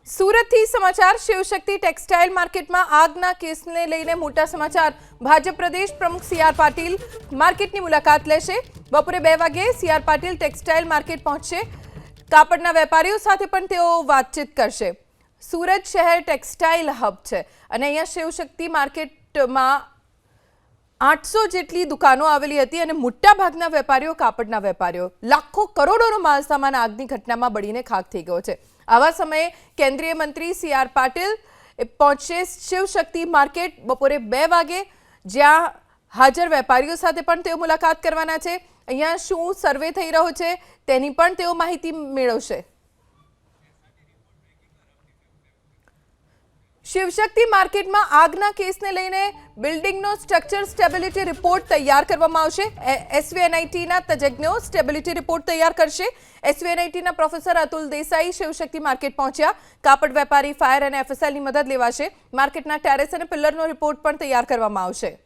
સુરતથી સમાચાર શિવશક્તિ ટેક્સટાઇલ માર્કેટમાં આગના કેસને લઈને મોટા સમાચાર। ભાજપ પ્રદેશ પ્રમુખ સી આર પાટીલ માર્કેટની મુલાકાત લેશે। બપોરે 2 વાગે C R Patil textile market પહોંચશે। કાપડના વેપારીઓ સાથે પણ તેઓ વાતચીત કરશે। સુરત શહેર ટેક્સટાઇલ હબ છે અને અહીંયા શિવશક્તિ માર્કેટમાં 800 જેટલી દુકાનો આવેલી હતી અને મોટાભાગના વેપારીઓ કાપડના વેપારીઓ લાખો કરોડોનો માલ સામાન આગની ઘટનામાં બળીને ખાખ થઈ ગયો છે। આવા સમયે કેન્દ્રીય મંત્રી સી આર પાટીલ પહોંચશે શિવશક્તિ માર્કેટ બપોરે 2 વાગે, જ્યાં હાજર વેપારીઓ સાથે પણ તેઓ મુલાકાત કરવાના છે। અહીંયા શું સર્વે થઈ રહ્યો છે તેની પણ તેઓ માહિતી મેળવશે। શિવશક્તિ માર્કેટમાં આગના કેસને લઈને બિલ્ડિંગનો સ્ટ્રક્ચર સ્ટેબિલિટી રિપોર્ટ તૈયાર કરવામાં આવશે। એસવીએનઆઈટીના તજજ્ઞો સ્ટેબિલિટી રિપોર્ટ તૈયાર કરશે। એસવીએનઆઈટીના પ્રોફેસર અતુલ દેસાઈ શિવશક્તિ માર્કેટ પહોંચ્યા। કાપડ વેપારી, ફાયર અને એફએસએલની મદદ લેવાશે। માર્કેટના ટેરેસ અને પિલ્લરનો રિપોર્ટ પણ તૈયાર કરવામાં આવશે।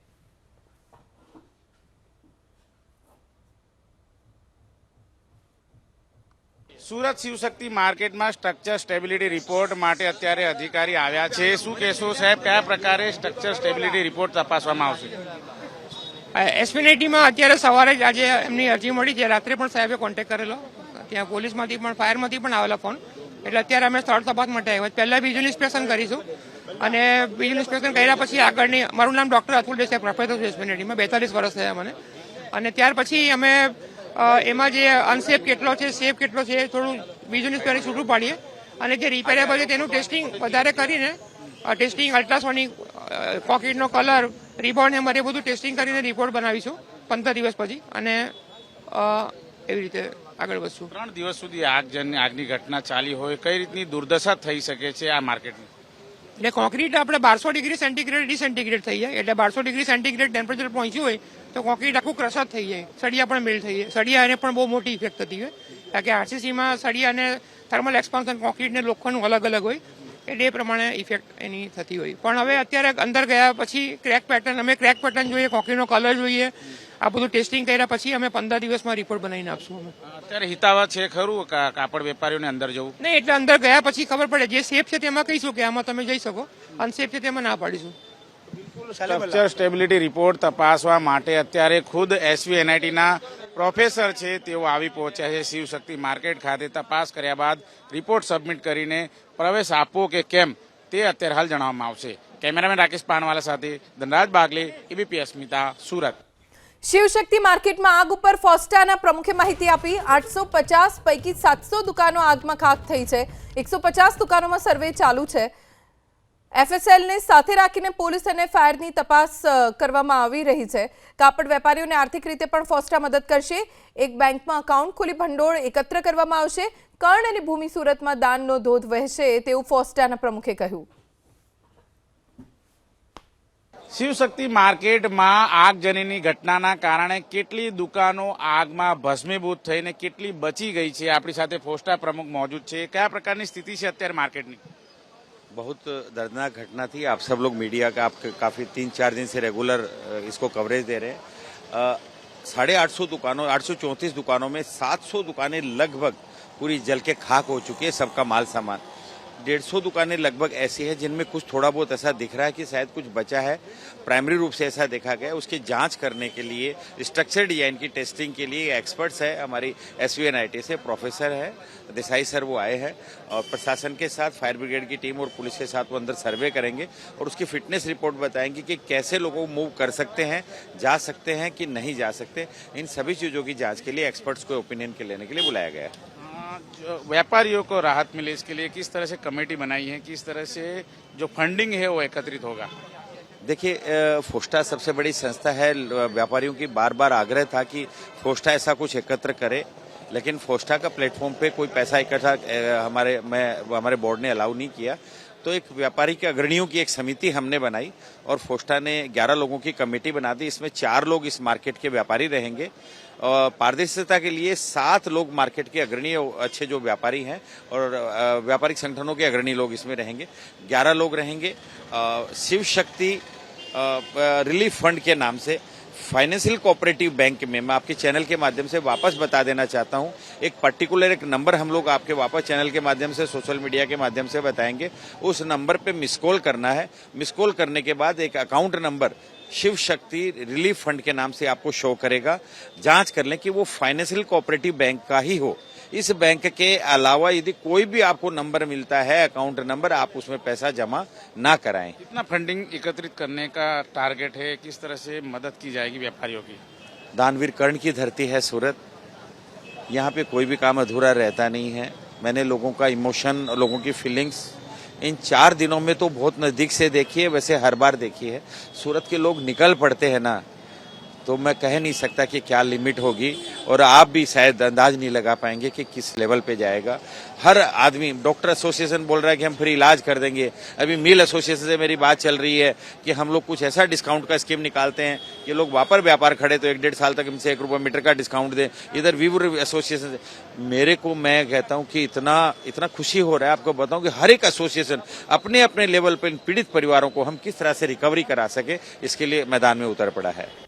સુરત શિવશક્તિ માર્કેટમાં સ્ટ્રક્ચર સ્ટેબિલિટી રિપોર્ટ માટે અત્યારે અધિકારી આવ્યા છે। શું કહેશો સાહેબ, કયા પ્રકારે સ્ટ્રક્ચર સ્ટેબિલિટી રિપોર્ટ તપાસવામાં આવશે? એસવીએનઆઈટીમાં અત્યારે સવારે જ આજે એમની અરજી મળી છે। રાત્રે પણ સાહેબે કોન્ટેક્ટ કરેલો, ત્યાં પોલીસમાંથી પણ ફાયરમાંથી પણ આવેલા ફોન, એટલે અત્યારે અમે સ્થળ તપાસ માટે આવ્યા। પહેલા વિઝ્યુઅલ ઇન્સ્પેક્શન કરીશું અને વિઝ્યુઅલ ઇન્સ્પેક્શન કર્યા પછી આગળની, મારું નામ ડોક્ટર અતુલ દેસાઈ, પ્રોફેસર એસવીએનઆઈટીમાં 42 વર્ષ થયા મને, અને ત્યાર પછી અમે એમાં જે અનસેફ કેટલો છે, સેફ કેટલો છે, થોડું વિઝ્યુઅલ ઇન્સ્પેક્શન છૂટું પાડીએ અને જે રિપેરેબલ છે તેનું ટેસ્ટિંગ વધારે કરીને, ટેસ્ટિંગ અલ્ટ્રાસોનિક, કોન્ક્રીટનો કલર, રિબોન્ડ એમ બધું ટેસ્ટિંગ કરીને રિપોર્ટ બનાવીશું 15 દિવસ પછી, અને એવી રીતે આગળ વધશું। 3 દિવસ સુધી આગની ઘટના ચાલી હોય, કઈ રીતની દુર્દશા થઈ શકે છે આ માર્કેટની? એટલે કોન્ક્રીટ આપણે 1200 ડિગ્રી સેન્ટીગ્રેડ ડિસેન્ટીગ્રેડ થઈ જાય, એટલે 1200 ડિગ્રી સેન્ટીગ્રેડ ટેમ્પરેચર પહોંચ્યું હોય તો કોન્ક્રીટ આખું ક્રશ જ થઈ જાય, સળિયા પણ મેલ્ટ થઈ જાય। સળિયાને પણ બહુ મોટી ઇફેક્ટ થતી હોય, કારણ કે આરસીસીમાં સળિયા અને થર્મલ એક્સપાન્શન કોન્ક્રીટને લોખંડનું અલગ અલગ હોય, એટલે એ પ્રમાણે ઇફેક્ટ એની થતી હોય। પણ હવે અત્યારે અંદર ગયા પછી ક્રેક પેટર્ન, અમે ક્રેક પેટર્ન જોઈએ, કોન્ક્રીટનો કલર જોઈએ, આ બધું ટેસ્ટિંગ કર્યા પછી અમે 15 દિવસમાં રિપોર્ટ બનાવીને આપશું। અમે અત્યારે હિતાવહ છે ખરું કાપડ વેપારીઓને અંદર જવું? નહીં, એટલે અંદર ગયા પછી ખબર પડે, જે સેફ છે તેમાં કહીશું કે આમાં તમે જઈ શકો, અનસેફ છે તેમાં ના પાડીશું। સ્ટ્રક્ચર સ્ટેબિલિટી રિપોર્ટ તપાસવા માટે અત્યારે ખુદ એસવીએનઆઈટીના પ્રોફેસર છે તેઓ આવી પહોંચ્યા છે શિવશક્તિ માર્કેટ ખાતે। તપાસ કર્યા બાદ રિપોર્ટ સબમિટ કરીને પ્રવેશ આપવો કે કેમ તે અત્યારે હાલ જણાવવામાં આવશે। કેમેરામેન રાકેશ પાનવાલા સાથે ધનરાજ બાગલે, એબીપી અસ્મિતા, સુરત। શિવશક્તિ માર્કેટમાં આગ ઉપર ફોસ્ટાના પ્રમુખે માહિતી આપી। 850 પૈકી 700 દુકાનો આગમાં ખાખ થઈ છે। 150 દુકાનોમાં સર્વે ચાલુ છે। એફએસએલને સાથે રાખીને પોલીસ અને ફાયરની તપાસ કરવામાં આવી રહી છે। કાપડ વેપારીઓને આર્થિક રીતે પણ ફોસ્ટા મદદ કરશે। એક બેંકમાં એકાઉન્ટ ખોલી ભંડોળ એકત્ર કરવામાં આવશે। કર્ણ અને ભૂમિ સુરતમાં દાનનો ધોધ વહેશે તેવું ફોસ્ટાના પ્રમુખે કહ્યું। શિવશક્તિ માર્કેટમાં આગજનીની ઘટનાના કારણે કેટલી દુકાનો આગમાં ભસ્મીભૂત થઈને કેટલી બચી ગઈ છે, આપણી સાથે ફોસ્ટા પ્રમુખ મોજૂદ છે। કયા પ્રકારની સ્થિતિ છે અત્યારે मार्केट ની? बहुत दर्दनाक घटना थी। आप सब लोग मीडिया का आप काफी 3-4 दिन से रेगुलर इसको कवरेज दे रहे हैं। 850 दुकानों, 834 दुकानों में 700 दुकानें लगभग पूरी जल के खाक हो चुकी है, सबका माल सामान। 150 दुकानें लगभग ऐसी है जिनमें कुछ थोड़ा बहुत ऐसा दिख रहा है कि शायद कुछ बचा है। प्राइमरी रूप से ऐसा देखा गया। उसकी जांच करने के लिए, स्ट्रक्चर डिजाइन की टेस्टिंग के लिए एक्सपर्ट्स है हमारी एसवीएनआईटी से, प्रोफेसर है देसाई सर, वो आए हैं और प्रशासन के साथ फायर ब्रिगेड की टीम और पुलिस के साथ वो अंदर सर्वे करेंगे और उसकी फिटनेस रिपोर्ट बताएंगे कि कैसे लोगों को मूव कर सकते हैं, जा सकते हैं कि नहीं जा सकते। इन सभी चीजों की जांच के लिए एक्सपर्ट्स को ओपिनियन के लेने के लिए बुलाया गया है। व्यापारियों को राहत मिले इसके लिए किस तरह से कमेटी बनाई है, किस तरह से जो फंडिंग है वो एकत्रित होगा? देखिए, फोस्टा सबसे बड़ी संस्था है। व्यापारियों की बार बार आग्रह था कि फोस्टा ऐसा कुछ एकत्र करे, लेकिन फोस्टा का प्लेटफॉर्म पे कोई पैसा इकट्ठा हमारे बोर्ड ने अलाउ नहीं किया। तो एक व्यापारी के अग्रणियों की एक समिति हमने बनाई और फोस्टा ने 11 लोगों की कमेटी बना दी। इसमें 4 लोग इस मार्केट के व्यापारी रहेंगे और पारदर्शिता के लिए 7 लोग मार्केट के अग्रणी अच्छे जो व्यापारी हैं और व्यापारिक संगठनों के अग्रणी लोग इसमें रहेंगे। 11 लोग रहेंगे शिव शक्ति रिलीफ फंड के नाम से। फाइनेंशियल कोऑपरेटिव बैंक में मैं आपके चैनल के माध्यम से वापस बता देना चाहता हूं, एक पर्टिकुलर एक नंबर हम लोग आपके वापस चैनल के माध्यम से, सोशल मीडिया के माध्यम से बताएंगे। उस नंबर पे मिस कॉल करना है। मिस कॉल करने के बाद एक account number Shiv Shakti relief fund के नाम से आपको शो करेगा। जांच कर लें कि वो फाइनेंशियल कोऑपरेटिव बैंक का ही हो। इस बैंक के अलावा यदि कोई भी आपको नंबर मिलता है, अकाउंट नंबर, आप उसमें पैसा जमा ना कराएं। कितना फंडिंग एकत्रित करने का टारगेट है, किस तरह से मदद की जाएगी व्यापारियों की? दानवीर कर्ण की धरती है सूरत, यहाँ पे कोई भी काम अधूरा रहता नहीं है। मैंने लोगों का इमोशन, लोगों की फीलिंग्स इन 4 दिनों में तो बहुत नजदीक से देखी है, वैसे हर बार देखी है। सूरत के लोग निकल पड़ते हैं ना, तो मैं कह नहीं सकता कि क्या लिमिट होगी, और आप भी शायद अंदाज नहीं लगा पाएंगे कि किस लेवल पे जाएगा। हर आदमी, डॉक्टर एसोसिएशन बोल रहा है कि हम फ्री इलाज कर देंगे। अभी मिल एसोसिएशन से मेरी बात चल रही है कि हम लोग कुछ ऐसा डिस्काउंट का स्कीम निकालते हैं कि लोग वापर व्यापार खड़े तो 1-1.5 साल तक इनसे 1 रुपये मीटर का डिस्काउंट दें। इधर वीवर एसोसिएशन से मेरे को, मैं कहता हूं कि इतना खुशी हो रहा है। आपको बताऊं कि हर एक एसोसिएशन अपने अपने लेवल पर पीड़ित परिवारों को हम किस तरह से रिकवरी करा सके, इसके लिए मैदान में उतर पड़ा है।